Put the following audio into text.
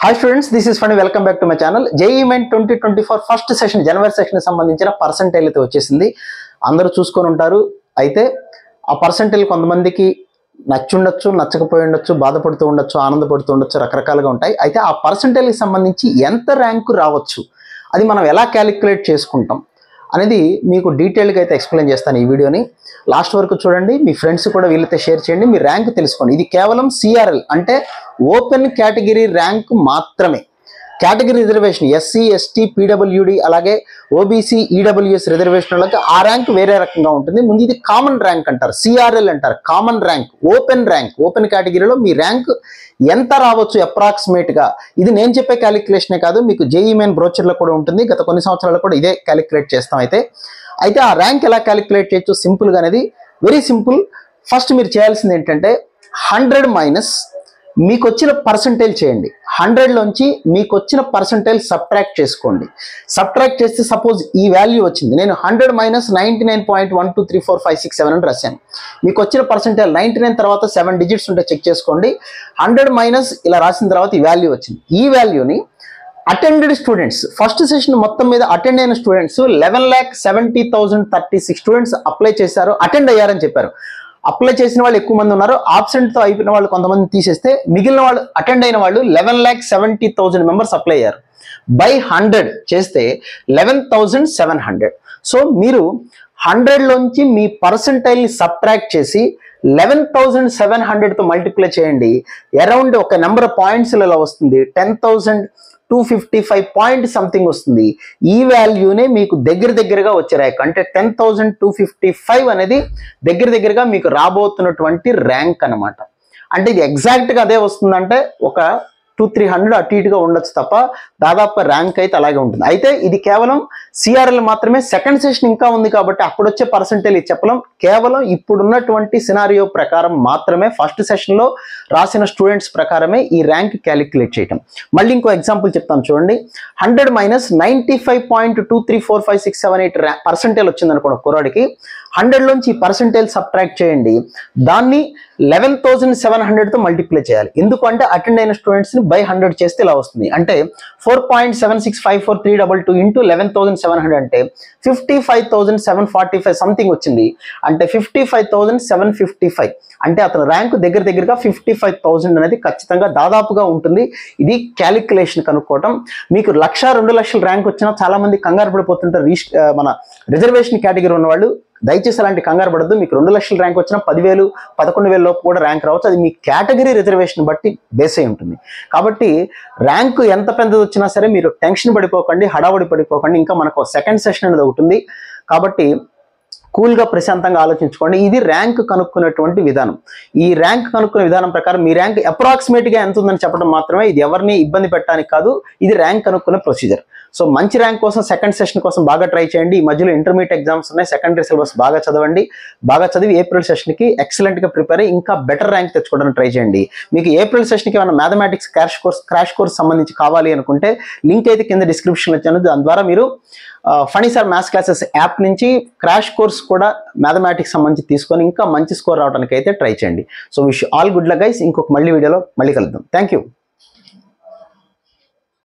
Hi students, this is Funny. Welcome back to my channel. JEE Main 2024 first session జనవరి session సంబంధించిన percentage అయితే వచ్చేసింది. అందరూ చూసుకొని ఉంటారు. అయితే ఆ పర్సెంటేజ్ కొంతమందికి నచ్చుండొచ్చు, నచ్చకపోయి ఉండొచ్చు, బాధపడుతూ ఉండొచ్చు, ఆనందపడుతూ ఉండొచ్చు, రకరకాలుగా ఉంటాయి. అయితే ఆ పర్సెంటేజ్కి సంబంధించి ఎంత ర్యాంకు రావచ్చు, అది మనం ఎలా క్యాలిక్యులేట్ చేసుకుంటాం అనేది మీకు డీటెయిల్గా అయితే ఎక్స్ప్లెయిన్ చేస్తాను ఈ వీడియోని. లాస్ట్ వరకు చూడండి, మీ ఫ్రెండ్స్ కూడా వీళ్ళతో షేర్ చేయండి, మీ ర్యాంక్ తెలుసుకోండి. ఇది కేవలం సిఆర్ఎల్ అంటే ఓపెన్ కేటగిరీ ర్యాంక్ మాత్రమే. Category reservation SC, ST, PWD అలాగే ఓబీసీ, ఈడబ్ల్యూఎస్ రిజర్వేషన్ వాళ్ళకి ఆ ర్యాంక్ వేరే రకంగా ఉంటుంది. ముందు ఇది కామన్ ర్యాంక్ అంటారు, సిఆర్ఎల్ అంటారు. కామన్ ర్యాంక్, ఓపెన్ కేటగిరీలో మీ ర్యాంక్ ఎంత రావచ్చు అప్రాక్సిమేట్గా, ఇది నేను చెప్పే క్యాలిక్యులేషనే కాదు, మీకు JEE Main బ్రోచర్లో కూడా ఉంటుంది. గత కొన్ని సంవత్సరాలు కూడా ఇదే క్యాలిక్యులేట్ చేస్తాం. అయితే ఆ ర్యాంక్ ఎలా క్యాలిక్యులేట్ చేయొచ్చు సింపుల్గా అనేది వెరీ సింపుల్. ఫస్ట్ మీరు చేయాల్సింది ఏంటంటే 100 మైనస్ మీకు వచ్చిన పర్సంటేజ్ చేయండి. 100లోంచి మీకు వచ్చిన పర్సంటేజ్ సబ్ట్రాక్ట్ చేసుకోండి. సబ్ట్రాక్ట్ చేస్తే సపోజ్ ఈ వాల్యూ వచ్చింది, నేను 100 మైనస్ 99.1234567 అని రాశాను. మీకు వచ్చిన పర్సంటేజ్ 99 తర్వాత 7 డిజిట్స్ ఉంటే చెక్ చేసుకోండి. 100 మైనస్ ఇలా రాసిన తర్వాత ఈ వాల్యూ వచ్చింది. ఈ వాల్యూని అటెండెడ్ స్టూడెంట్స్, ఫస్ట్ సెషన్ మొత్తం మీద అటెండ్ అయిన స్టూడెంట్స్ 11,70,036 స్టూడెంట్స్ అప్లై చేశారు, అటెండ్ అయ్యారని చెప్పారు. అప్లై చేసిన వాళ్ళు ఎక్కువ మంది ఉన్నారు, ఆబ్సెంట్తో అయిపోయిన వాళ్ళు కొంతమంది తీసేస్తే మిగిలిన వాళ్ళు అటెండ్ అయిన వాళ్ళు 11,70,000 మెంబర్స్ అప్లై అయ్యారు. బై 100 చేస్తే 11,700. సో మీరు 100లోంచి మీ పర్సంటైల్ని సబ్ట్రాక్ట్ చేసి 11,700తో మల్టిప్లై చేయండి. అరౌండ్ ఒక నెంబర్ ఆఫ్ పాయింట్స్లలో వస్తుంది, 10,255 పాయింట్ సంథింగ్ వస్తుంది. ఈ వాల్యూనే మీకు దగ్గరగా వచ్చే ర్యాంక్, అంటే 10,255 అనేది దగ్గరగా మీకు రాబోతున్నటువంటి ర్యాంక్ అనమాట. అంటే ఇది ఎగ్జాక్ట్గా అదే వస్తుందంటే ఒక 200-300 అటు ఇటుగా ఉండొచ్చు తప్ప దాదాపు ర్యాంక్ అయితే అలాగే ఉంటుంది. అయితే ఇది కేవలం సిఆర్ఎల్ మాత్రమే. సెకండ్ సెషన్ ఇంకా ఉంది కాబట్టి అప్పుడు వచ్చే పర్సంటేజ్ చెప్పలేం. కేవలం ఇప్పుడున్నటువంటి సినారియో ప్రకారం మాత్రమే, ఫస్ట్ సెషన్లో రాసిన స్టూడెంట్స్ ప్రకారమే ఈ ర్యాంక్ క్యాలిక్యులేట్ చేయటం. మళ్ళీ ఇంకో ఎగ్జాంపుల్ చెప్తాను చూడండి. 100 మైనస్ 95.2345678 పర్సంటేజ్ వచ్చింది అనుకోండి కుర్రాడికి. 100లోంచి ఈ పర్సంటేజ్ సబ్ట్రాక్ట్ చేయండి, దాన్ని 11,700తో మల్టిప్లై చేయాలి. ఎందుకంటే అటెండ్ అయిన స్టూడెంట్స్ని బై 100 చేస్తే ఇలా వస్తుంది, అంటే 4.7654322 ఇంటూ 11,700 అంటే 55,745 సంథింగ్ వచ్చింది. అంటే 55,755 అంటే అతని ర్యాంక్ దగ్గరగా 55,000 అనేది ఖచ్చితంగా దాదాపుగా ఉంటుంది. ఇది క్యాలిక్యులేషన్ కనుక్కోవటం. మీకు 1,00,000-2,00,000 ర్యాంక్ వచ్చినా చాలా మంది కంగారు పడిపోతుంటారు. మన రిజర్వేషన్ కేటగిరీ ఉన్నవాళ్ళు దయచేసి అలాంటి కంగారు పడద్దు. మీకు 2,00,000 ర్యాంక్ వచ్చినా 10,000, 11,000 లోపు కూడా ర్యాంక్ రావచ్చు. అది మీ కేటగిరీ రిజర్వేషన్ బట్టి బేస్ అయి ఉంటుంది. కాబట్టి ర్యాంకు ఎంత పెద్దది వచ్చినా సరే మీరు టెన్షన్ పడిపోకండి, హడావుడి పడిపోకండి. ఇంకా మనకు సెకండ్ సెషన్ అనేది ఒకటి ఉంది కాబట్టి కూల్గా ప్రశాంతంగా ఆలోచించుకోండి. ఇది ర్యాంక్ కనుక్కునేటువంటి విధానం. ఈ ర్యాంక్ కనుక్కునే విధానం ప్రకారం మీ ర్యాంక్ అప్రాక్సిమేట్గా ఎంత ఉందని చెప్పడం మాత్రమే, ఇది ఎవరిని ఇబ్బంది పెట్టడానికి కాదు, ఇది ర్యాంక్ కనుక్కునే ప్రొసీజర్. సో మంచి ర్యాంక్ కోసం సెకండ్ సెషన్ కోసం బాగా ట్రై చేయండి. ఈ మధ్యలో ఇంటర్మీడియట్ ఎగ్జామ్స్ ఉన్నాయి, సెకండరీ సిలబస్ బాగా చదవండి. బాగా చదివి ఏప్రిల్ సెషన్కి ఎక్సలెంట్గా ప్రిపేర్ అయ్యి ఇంకా బెటర్ ర్యాంక్ తెచ్చుకోవడానికి ట్రై చేయండి. మీకు ఏప్రిల్ సెషన్కి ఏమైనా మ్యాథమెటిక్స్ క్రాష్ కోర్స్ సంబంధించి కావాలి అనుకుంటే లింక్ అయితే కింద డిస్క్రిప్షన్లో ఇచ్చాను. దాని ద్వారా మీరు Phani sir maths classes app నుంచి క్రాష్ కోర్స్ కూడా మ్యాథమెటిక్స్ సంబంధించి తీసుకొని ఇంకా మంచి స్కోర్ రావడానికి అయితే ట్రై చేయండి. So wish all good luck guys. ఇంకొక మళ్ళీ వీడియోలో మళ్ళీ కలుద్దాం. Thank you.